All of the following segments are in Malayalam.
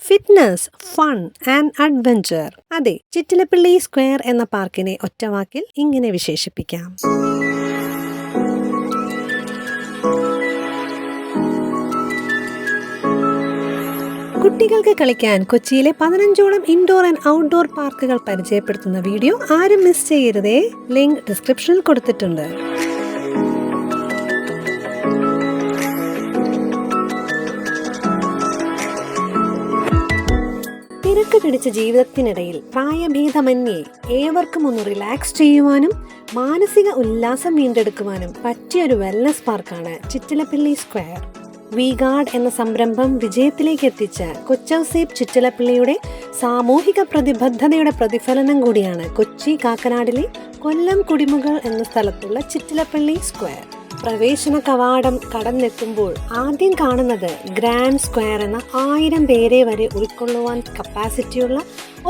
Fitness, fun and adventure. അതെ, ചിറ്റിലപ്പള്ളി സ്ക്വയർ എന്ന പാർക്കിനെ ഒറ്റവാക്കിൽ ഇങ്ങനെ വിശേഷിപ്പിക്കാം. കുട്ടികൾക്ക് കളിക്കാൻ കൊച്ചിയിലെ 15ഓളം ഇൻഡോർ ആൻഡ് ഔട്ട്ഡോർ പാർക്കുകൾ പരിചയപ്പെടുത്തുന്ന വീഡിയോ ആരും മിസ് ചെയ്യരുതേ. ലിങ്ക് ഡിസ്ക്രിപ്ഷനിൽ കൊടുത്തിട്ടുണ്ട്. തിരക്ക് പിടിച്ച ജീവിതത്തിനിടയിൽ പ്രായഭേദമന്യേ ഏവർക്കും ഒന്ന് റിലാക്സ് ചെയ്യുവാനും മാനസിക ഉല്ലാസം വീണ്ടെടുക്കുവാനും പറ്റിയൊരു വെൽനസ് പാർക്കാണ് ചിറ്റിലപ്പള്ളി സ്ക്വയർ. വി ഗാർഡ് എന്ന സംരംഭം വിജയത്തിലേക്ക് എത്തിച്ച കൊച്ചൗസേപ്പ് ചിറ്റിലപ്പള്ളിയുടെ സാമൂഹിക പ്രതിബദ്ധതയുടെ പ്രതിഫലനം കൂടിയാണ് കൊച്ചി കാക്കനാടിലെ കൊല്ലം കുടിമുകൾ എന്ന സ്ഥലത്തുള്ള ചിറ്റിലപ്പള്ളി സ്ക്വയർ. പ്രവേശന കവാടം കടന്നെത്തുമ്പോൾ ആദ്യം കാണുന്നത് ഗ്രാൻഡ് സ്ക്വയർ എന്ന 1000 പേരെ വരെ ഉൾക്കൊള്ളുവാൻ കപ്പാസിറ്റിയുള്ള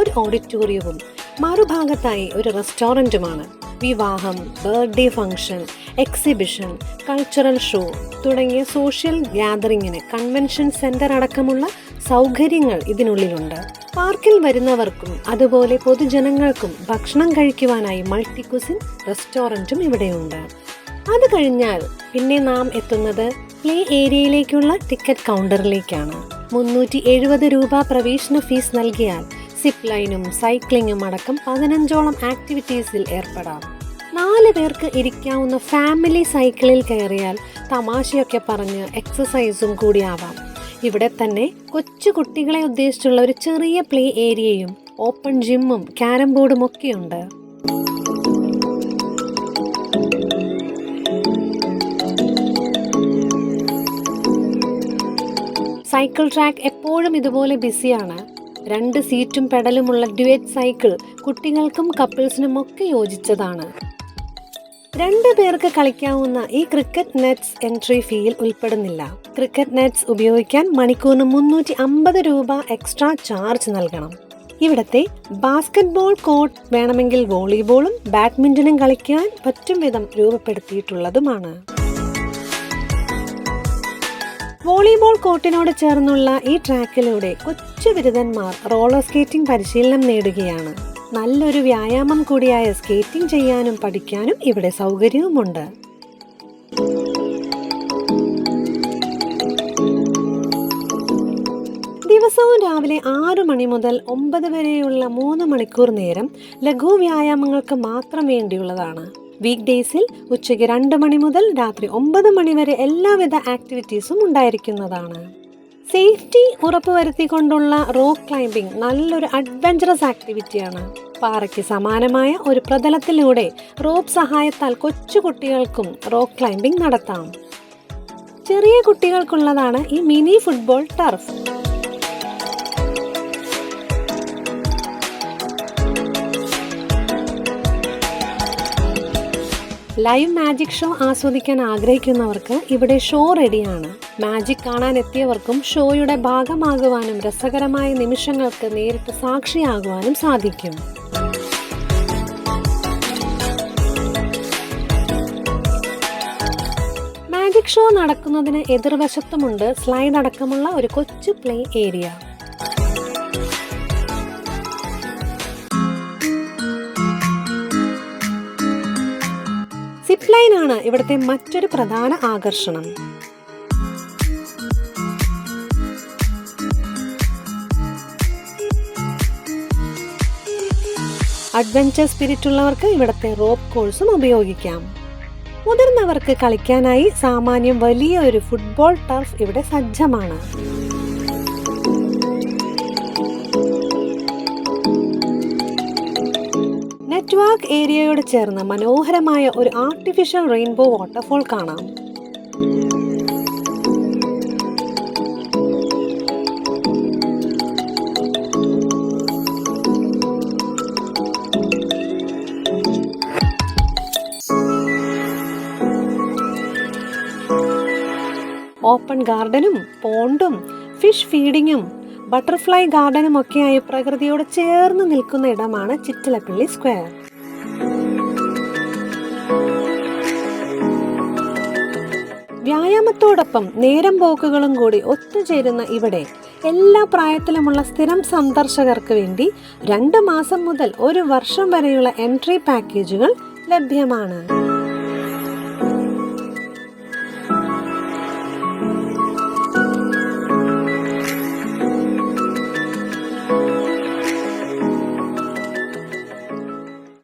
ഒരു ഓഡിറ്റോറിയവും മറുഭാഗത്തായി ഒരു റെസ്റ്റോറൻറ്റുമാണ്. വിവാഹം, birthday function, exhibition, cultural show തുടങ്ങിയ സോഷ്യൽ ഗ്യാതറിങ്ങിന് കൺവെൻഷൻ സെന്റർ അടക്കമുള്ള സൗകര്യങ്ങൾ ഇതിനുള്ളിലുണ്ട്. പാർക്കിൽ വരുന്നവർക്കും അതുപോലെ പൊതുജനങ്ങൾക്കും ഭക്ഷണം കഴിക്കുവാനായി മൾട്ടി കുസിൻ റെസ്റ്റോറൻറ്റും ഇവിടെയുണ്ട്. അത് കഴിഞ്ഞാൽ പിന്നെ നാം എത്തുന്നത് പ്ലേ ഏരിയയിലേക്കുള്ള ടിക്കറ്റ് കൗണ്ടറിലേക്കാണ്. 370 രൂപ പ്രവേശന ഫീസ് നൽകിയാൽ സിപ്പ് ലൈനും സൈക്ലിങ്ങും അടക്കം 15ഓളം ആക്ടിവിറ്റീസിൽ ഏർപ്പെടാം. 4 പേർക്ക് ഇരിക്കാവുന്ന ഫാമിലി സൈക്കിളിൽ കയറിയാൽ തമാശയൊക്കെ പറഞ്ഞ് എക്സസൈസും കൂടിയാവാം. ഇവിടെ തന്നെ കൊച്ചു കുട്ടികളെ ഉദ്ദേശിച്ചുള്ള ഒരു ചെറിയ പ്ലേ ഏരിയയും ഓപ്പൺ ജിമ്മും ക്യാരം ബോർഡും ഒക്കെയുണ്ട്. സൈക്കിൾ ട്രാക്ക് എപ്പോഴും ഇതുപോലെ ബിസിയാണ്. 2 സീറ്റും പെഡലുമുള്ള ഡ്യുവറ്റ് സൈക്കിൾ കുട്ടികൾക്കും കപ്പിൾസിനും ഒക്കെ യോജിച്ചതാണ്. 2 പേർക്ക് കളിക്കാവുന്ന ഈ ക്രിക്കറ്റ് നെറ്റ്സ് എൻട്രി ഫീയിൽ ഉൾപ്പെടുന്നില്ല. ക്രിക്കറ്റ് നെറ്റ്സ് ഉപയോഗിക്കാൻ മണിക്കൂറിന് 350 രൂപ എക്സ്ട്രാ ചാർജ് നൽകണം. ഇവിടത്തെ ബാസ്കറ്റ്ബോൾ കോർട്ട് വേണമെങ്കിൽ വോളിബോളും ബാഡ്മിന്റണും കളിക്കാൻ പറ്റും വിധം രൂപപ്പെടുത്തിയിട്ടുള്ളതുമാണ്. വോളിബോൾ കോർട്ടിനോട് ചേർന്നുള്ള ഈ ട്രാക്കിലൂടെ കൊച്ചു ബിരുദന്മാർ റോളർ സ്കേറ്റിംഗ് പരിശീലനം നേടുകയാണ്. നല്ലൊരു വ്യായാമം കൂടിയായ സ്കേറ്റിംഗ് ചെയ്യാനും പഠിക്കാനും ഇവിടെ സൗകര്യവുമുണ്ട്. ദിവസവും രാവിലെ 6 മണി മുതൽ 9 വരെയുള്ള 3 മണിക്കൂർ നേരം ലഘു വ്യായാമങ്ങൾക്ക് മാത്രം വേണ്ടിയുള്ളതാണ്. വീക്ക് ഡേയ്സിൽ ഉച്ചയ്ക്ക് 2 മണി മുതൽ രാത്രി 9 മണി വരെ എല്ലാവിധ ആക്ടിവിറ്റീസും ഉണ്ടായിരിക്കുന്നതാണ്. സേഫ്റ്റി ഉറപ്പുവരുത്തിക്കൊണ്ടുള്ള റോക്ക് ക്ലൈംബിംഗ് നല്ലൊരു അഡ്വഞ്ചറസ് ആക്ടിവിറ്റിയാണ്. പാറയ്ക്ക് സമാനമായ ഒരു പ്രതലത്തിലൂടെ റോപ്പ് സഹായത്താൽ കൊച്ചു കുട്ടികൾക്കും റോക്ക് ക്ലൈംബിംഗ് നടത്താം. ചെറിയ കുട്ടികൾക്കുള്ളതാണ് ഈ mini football turf. Live magic show ആസ്വദിക്കാൻ ആഗ്രഹിക്കുന്നവർക്ക് ഇവിടെ ഷോ റെഡിയാണ്. മാജിക് കാണാൻ എത്തിയവർക്കും ഷോയുടെ ഭാഗമാകുവാനും രസകരമായ നിമിഷങ്ങൾക്ക് നേരിട്ട് സാക്ഷിയാകുവാനും സാധിക്കും. മാജിക് ഷോ നടക്കുന്നതിന് എതിർവശത്തുമുണ്ട് സ്ലൈഡ് അടക്കമുള്ള ഒരു കൊച്ചു പ്ലേ ഏരിയ. സിപ്പ് ലൈനാണ് ഇവിടുത്തെ മറ്റൊരു പ്രധാന ആകർഷണം. അഡ്വഞ്ചർ സ്പിരിറ്റ് ഉള്ളവർക്ക് ഇവിടുത്തെ റോപ്പ് കോഴ്സും ഉപയോഗിക്കാം. മുതിർന്നവർക്ക് കളിക്കാനായി സാമാന്യം വലിയ ഒരു ഫുട്ബോൾ ടർഫ് ഇവിടെ സജ്ജമാണ്. നെറ്റ്വർക്ക് ഏരിയയോട് ചേർന്ന് മനോഹരമായ ഒരു ആർട്ടിഫിഷ്യൽ റെയിൻബോ വാട്ടർഫോൾ കാണാം. ഓപ്പൺ ഗാർഡനും പോണ്ടും ഫിഷ് ഫീഡിങ്ങും ബട്ടർഫ്ലൈ ഗാർഡനും ഒക്കെയായി പ്രകൃതിയോട് ചേർന്ന് നിൽക്കുന്ന ഇടമാണ് ചിറ്റിലപ്പള്ളി സ്ക്വയർ. വ്യായാമത്തോടൊപ്പം നേരം പോക്കുകളും കൂടി ഒത്തുചേരുന്ന ഇവിടെ എല്ലാ പ്രായത്തിലുമുള്ള സ്ഥിരം സന്ദർശകർക്ക് വേണ്ടി 2 മാസം മുതൽ 1 വർഷം വരെയുള്ള എൻട്രി പാക്കേജുകൾ ലഭ്യമാണ്.